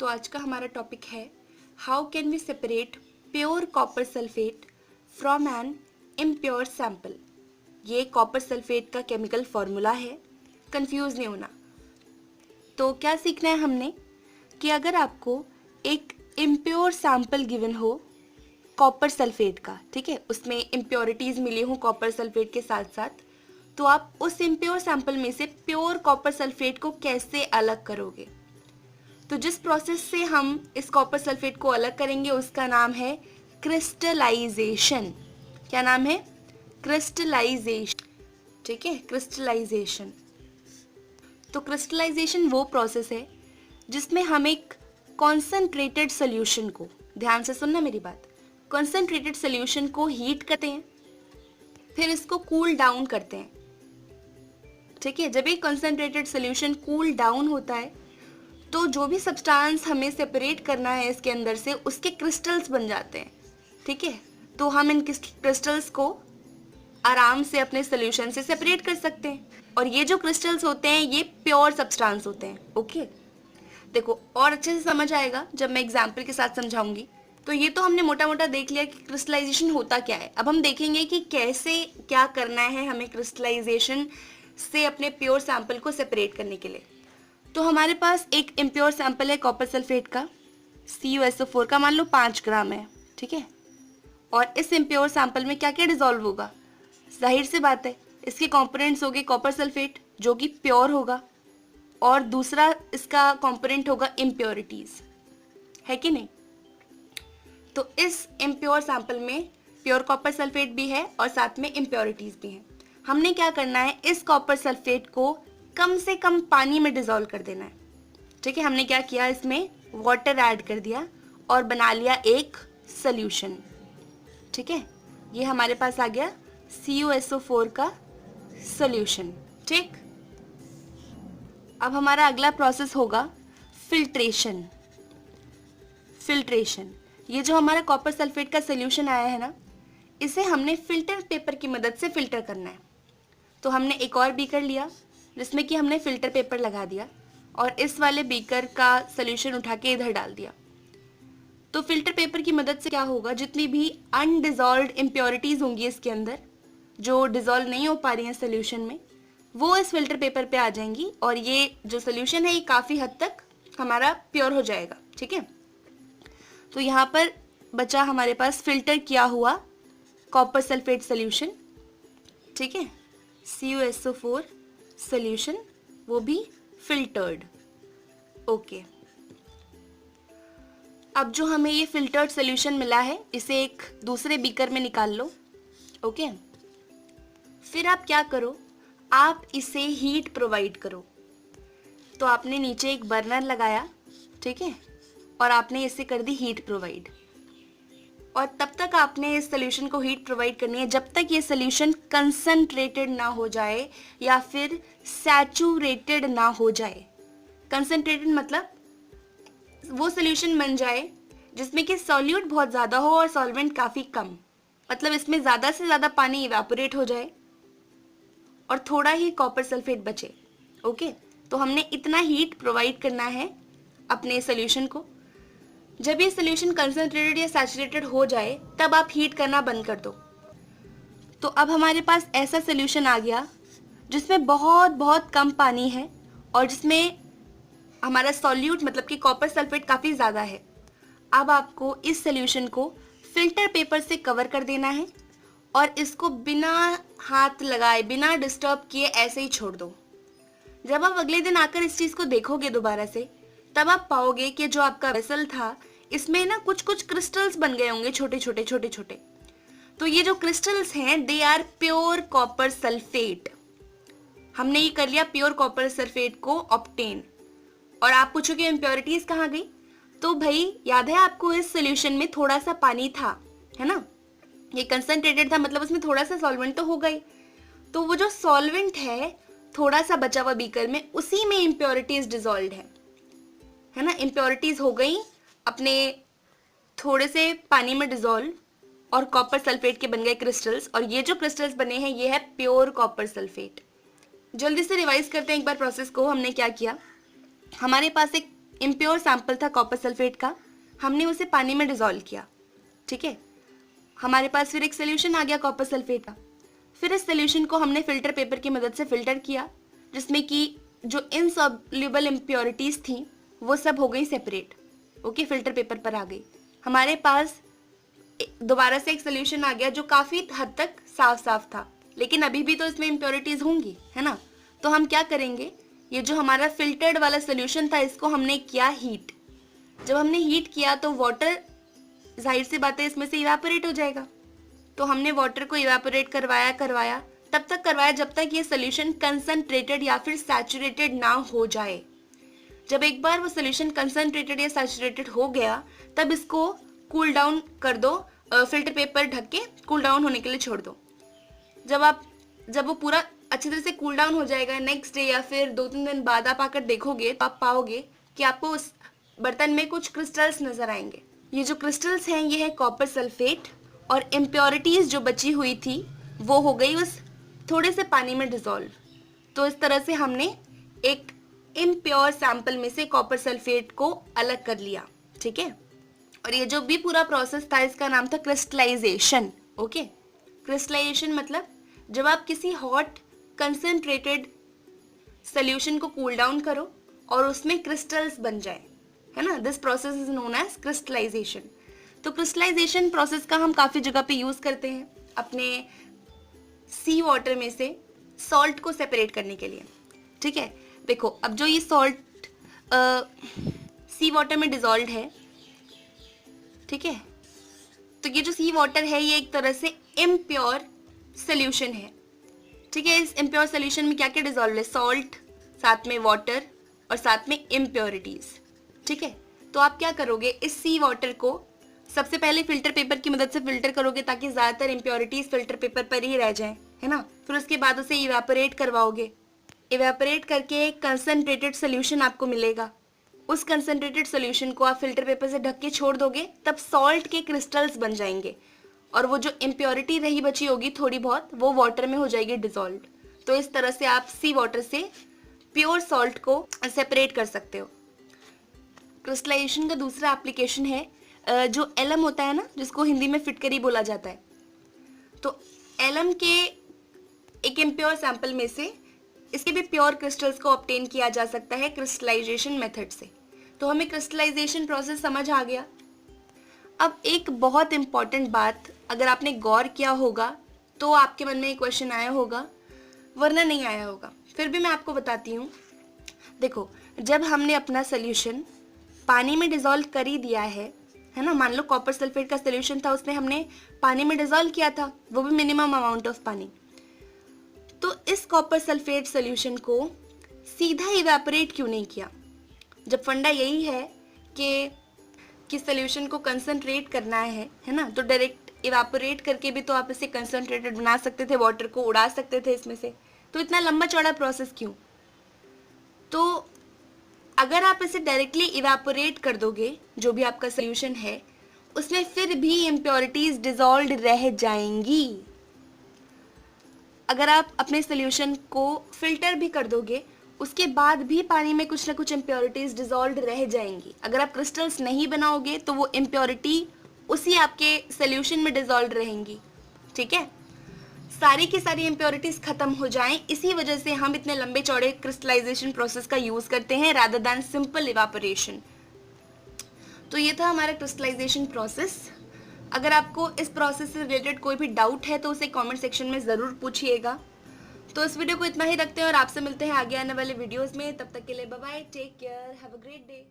तो आज का हमारा टॉपिक है how can we separate pure copper sulphate from an impure sample. ये कॉपर सल्फेट का केमिकल फॉर्मूला है, कंफ्यूज नहीं होना। तो क्या सीखना है हमने कि अगर आपको एक इम्प्योर सैंपल गिवन हो कॉपर सल्फेट का, ठीक है, उसमें इम्प्योरिटीज़ मिली हो कॉपर सल्फेट के साथ साथ, तो आप उस इम्प्योर सैंपल में से प्योर कॉपर सल्फेट को कैसे अलग करोगे। तो जिस प्रोसेस से हम इस कॉपर सल्फेट को अलग करेंगे उसका नाम है क्रिस्टलाइजेशन। क्या नाम है? क्रिस्टलाइजेशन। ठीक है, क्रिस्टलाइजेशन। तो क्रिस्टलाइजेशन वो प्रोसेस है जिसमें हम एक कॉन्सेंट्रेटेड सोल्यूशन को, ध्यान से सुनना मेरी बात, कॉन्सेंट्रेटेड सोल्यूशन को हीट करते हैं, फिर इसको कूल डाउन करते हैं। ठीक है, जब एक कॉन्सेंट्रेटेड सोल्यूशन कूल डाउन होता है तो जो भी सब्सटेंस हमें सेपरेट करना है इसके अंदर से, उसके क्रिस्टल्स बन जाते हैं। ठीक है, तो हम इन क्रिस्टल्स को आराम से अपने सोल्यूशन से सेपरेट कर सकते हैं। और ये जो क्रिस्टल्स होते हैं ये प्योर सब्सटेंस होते हैं। ओके, देखो और अच्छे से समझ आएगा जब मैं एग्जाम्पल के साथ समझाऊंगी। तो ये तो हमने मोटा मोटा देख लिया कि क्रिस्टलाइजेशन होता क्या है। अब हम देखेंगे कि कैसे क्या करना है हमें क्रिस्टलाइजेशन से अपने प्योर सैंपल को सेपरेट करने के लिए। तो हमारे पास एक इम्प्योर सैंपल है कॉपर सल्फेट का, CuSO4 का, मान लो 5 ग्राम है। ठीक है, और इस इम्प्योर सैंपल में क्या क्या डिजोल्व होगा? जाहिर सी बात है, इसके कंपोनेंट्स होंगे कॉपर सल्फेट जो कि प्योर होगा, और दूसरा इसका कंपोनेंट होगा इम्प्योरिटीज, है कि नहीं। तो इस इम्प्योर सैंपल में प्योर कॉपर सल्फेट भी है और साथ में इम्प्योरिटीज भी हैं। हमने क्या करना है, इस कॉपर सल्फेट को कम से कम पानी में डिजोल्व कर देना है। ठीक है, हमने क्या किया, इसमें वाटर ऐड कर दिया और बना लिया एक सॉल्यूशन। ठीक है, ये हमारे पास आ गया CuSO4 का सॉल्यूशन। ठीक, अब हमारा अगला प्रोसेस होगा फिल्ट्रेशन। फिल्ट्रेशन, ये जो हमारा कॉपर सल्फेट का सॉल्यूशन आया है ना, इसे हमने फिल्टर पेपर की मदद से फिल्टर करना है। तो हमने एक और बीकर लिया जिसमें कि हमने फिल्टर पेपर लगा दिया और इस वाले बीकर का सॉल्यूशन उठा के इधर डाल दिया। तो फिल्टर पेपर की मदद से क्या होगा, जितनी भी अनडिजॉल्व्ड इम्प्योरिटीज होंगी इसके अंदर जो डिजॉल्व नहीं हो पा रही हैं सॉल्यूशन में, वो इस फिल्टर पेपर पे आ जाएंगी और ये जो सॉल्यूशन है ये काफ़ी हद तक हमारा प्योर हो जाएगा। ठीक है, तो यहाँ पर बचा हमारे पास फिल्टर किया हुआ कॉपर सल्फेट सॉल्यूशन। ठीक है, CuSO4 सॉल्यूशन, वो भी फिल्टर्ड। ओके, अब जो हमें ये फिल्टर्ड सॉल्यूशन मिला है इसे एक दूसरे बीकर में निकाल लो। ओके, फिर आप क्या करो, आप इसे हीट प्रोवाइड करो। तो आपने नीचे एक बर्नर लगाया, ठीक है, और आपने इसे कर दी हीट प्रोवाइड। और तब तक आपने इस सॉल्यूशन को हीट प्रोवाइड करनी है जब तक ये सॉल्यूशन कंसंट्रेटेड ना हो जाए या फिर सैचुरेटेड ना हो जाए। कंसंट्रेटेड मतलब वो सॉल्यूशन बन जाए जिसमें कि सॉल्यूट बहुत ज़्यादा हो और सॉल्वेंट काफ़ी कम, मतलब इसमें ज़्यादा से ज़्यादा पानी इवेपोरेट हो जाए और थोड़ा ही कॉपर सल्फेट बचे। ओके, तो हमने इतना हीट प्रोवाइड करना है अपने सॉल्यूशन को। जब ये सॉल्यूशन कंसंट्रेटेड या सैचुरेटेड हो जाए तब आप हीट करना बंद कर दो। तो अब हमारे पास ऐसा सॉल्यूशन आ गया जिसमें बहुत बहुत कम पानी है और जिसमें हमारा सॉल्यूट मतलब कि कॉपर सल्फेट काफ़ी ज़्यादा है। अब आपको इस सॉल्यूशन को फिल्टर पेपर से कवर कर देना है और इसको बिना हाथ लगाए, बिना डिस्टर्ब किए ऐसे ही छोड़ दो। जब आप अगले दिन आकर इस चीज़ को देखोगे दोबारा से, तब आप पाओगे कि जो आपका वेसल था इसमें ना कुछ कुछ क्रिस्टल्स बन गए होंगे, छोटे छोटे छोटे छोटे। तो ये जो क्रिस्टल्स हैं they are pure copper sulphate. हमने ये कर लिया प्योर कॉपर सल्फेट को ऑब्टेन। और आप पूछोगे इम्प्योरिटीज कहाँ गई? तो भाई याद है आपको इस सोल्यूशन में थोड़ा सा पानी था, है ना, ये कंसंट्रेटेड था मतलब उसमें थोड़ा सा सॉल्वेंट तो होगा ही। तो वो जो सॉल्वेंट है थोड़ा सा बचा हुआ बीकर में, उसी में इम्प्योरिटीज डिजॉल्व है ना, इम्प्योरिटीज हो गई अपने थोड़े से पानी में डिजॉल्व और कॉपर सल्फेट के बन गए क्रिस्टल्स। और ये जो क्रिस्टल्स बने हैं ये है प्योर कॉपर सल्फेट। जल्दी से रिवाइज करते हैं एक बार प्रोसेस को। हमने क्या किया, हमारे पास एक इम्प्योर सैंपल था कॉपर सल्फेट का, हमने उसे पानी में डिजोल्व किया, ठीक है। हमारे पास फिर एक सोल्यूशन आ गया कॉपर सल्फेट का। फिर इस सोल्यूशन को हमने फिल्टर पेपर की मदद से फिल्टर किया, जिसमें कि जो इनसॉल्युबल इम्प्योरिटीज थी वो सब हो गई सेपरेट। ओके, फिल्टर पेपर पर आ गई। हमारे पास दोबारा से एक सोल्यूशन आ गया जो काफी हद तक साफ साफ था, लेकिन अभी भी तो इसमें इम्प्योरिटीज होंगी, है ना। तो हम क्या करेंगे, ये जो हमारा फिल्टर्ड वाला सोल्यूशन था इसको हमने किया हीट। जब हमने हीट किया तो वाटर, जाहिर सी बात है, इसमें से इवापोरेट हो जाएगा। तो हमने वाटर को इवापोरेट करवाया तब तक करवाया जब तक ये सोल्यूशन कंसंट्रेटेड या फिर सैचुरेटेड ना हो जाए। जब एक बार वो सोल्यूशन कंसंट्रेटेड या सैचुरेटेड हो गया तब इसको कूल डाउन कर दो, फिल्टर पेपर ढक के कूल डाउन होने के लिए छोड़ दो। जब वो पूरा अच्छी तरह से कूल डाउन हो जाएगा, नेक्स्ट डे या फिर 2-3 दिन बाद आप आकर देखोगे तो आप पाओगे कि आपको उस बर्तन में कुछ क्रिस्टल्स नजर आएंगे। ये जो क्रिस्टल्स हैं ये है कॉपर सल्फेट, और इम्प्योरिटीज जो बची हुई थी वो हो गई उस थोड़े से पानी में डिसॉल्व। तो इस तरह से हमने एक इम्प्योर सैंपल में से कॉपर सल्फेट को अलग कर लिया, ठीक है। और ये जो भी पूरा प्रोसेस था इसका नाम था क्रिस्टलाइजेशन। ओके, क्रिस्टलाइजेशन मतलब जब आप किसी हॉट कंसंट्रेटेड सोल्यूशन को कूल डाउन करो और उसमें क्रिस्टल्स बन जाए, है ना। This process is known as crystallisation. तो क्रिस्टलाइजेशन प्रोसेस का हम काफ़ी जगह पे यूज़ करते हैं अपने सी वाटर में से सॉल्ट को सेपरेट करने के लिए, ठीक है। देखो, अब जो ये सॉल्ट सी वाटर में डिजॉल्व है, ठीक है, तो ये जो सी वाटर है ये एक तरह से इम्प्योर सोल्यूशन है, ठीक है। इस इम्प्योर सोल्यूशन में क्या क्या डिजॉल्व है, सॉल्ट, साथ में वाटर और साथ में इम्प्योरिटीज, ठीक है। तो आप क्या करोगे, इस सी वाटर को सबसे पहले फिल्टर पेपर की मदद से फिल्टर करोगे ताकि ज़्यादातर इम्प्योरिटीज फिल्टर पेपर पर ही रह जाएं, है ना। फिर उसके बाद उसे इवेपोरेट करवाओगे, इवेपोरेट करके एक कंसनट्रेटेड सोल्यूशन आपको मिलेगा। उस कंसनट्रेटेड सोल्यूशन को आप फिल्टर पेपर से ढक के छोड़ दोगे, तब सॉल्ट के क्रिस्टल्स बन जाएंगे और वो जो इम्प्योरिटी रही बची होगी थोड़ी बहुत, वो वाटर में हो जाएगी डिजॉल्व। तो इस तरह से आप सी वाटर से प्योर सॉल्ट को सेपरेट कर सकते हो। क्रिस्टलाइजेशन का दूसरा एप्लीकेशन है जो एलम होता है ना, जिसको हिंदी में फिटकरी बोला जाता है। तो एलम के एक इम्प्योर सैंपल में से इसके भी प्योर क्रिस्टल्स को ऑब्टेन किया जा सकता है क्रिस्टलाइजेशन मेथड से। तो हमें क्रिस्टलाइजेशन प्रोसेस समझ आ गया। अब एक बहुत इंपॉर्टेंट बात, अगर आपने गौर किया होगा तो आपके मन में एक क्वेश्चन आया होगा, वरना नहीं आया होगा, फिर भी मैं आपको बताती हूँ। देखो, जब हमने अपना सोल्यूशन पानी में डिजॉल्व कर ही दिया है ना, मान लो कॉपर सल्फेट का सोल्यूशन था, उसमें हमने पानी में डिजॉल्व किया था, वो भी मिनिमम अमाउंट ऑफ पानी। तो इस कॉपर सल्फेट सोल्यूशन को सीधा इवेपोरेट क्यों नहीं किया? जब फंडा यही है कि सोल्यूशन को कंसंट्रेट करना है ना, तो डायरेक्ट इवेपोरेट करके भी तो आप इसे कंसंट्रेटेड बना सकते थे, वाटर को उड़ा सकते थे इसमें से। तो इतना लंबा चौड़ा प्रोसेस क्यों? तो अगर आप इसे डायरेक्टली इवेपोरेट कर दोगे, जो भी आपका सोल्यूशन है, उसमें फिर भी इम्प्योरिटीज डिजॉल्व रह जाएंगी। अगर आप अपने सोल्यूशन को फिल्टर भी कर दोगे, उसके बाद भी पानी में कुछ ना कुछ इम्प्योरिटीज डिजॉल्व रह जाएंगी। अगर आप क्रिस्टल्स नहीं बनाओगे तो वो इम्प्योरिटी उसी आपके सोल्यूशन में डिजॉल्व रहेंगी, ठीक है। सारी की सारी इम्प्योरिटीज खत्म हो जाएं, इसी वजह से हम इतने लंबे चौड़े क्रिस्टलाइजेशन प्रोसेस का यूज करते हैं रादर दैन सिंपल इवापोरेशन। तो ये था हमारा क्रिस्टलाइजेशन प्रोसेस। अगर आपको इस प्रोसेस से रिलेटेड कोई भी डाउट है तो उसे कमेंट सेक्शन में ज़रूर पूछिएगा। तो इस वीडियो को इतना ही रखते हैं और आपसे मिलते हैं आगे आने वाले वीडियोस में। तब तक के लिए bye bye, take care, have a great day.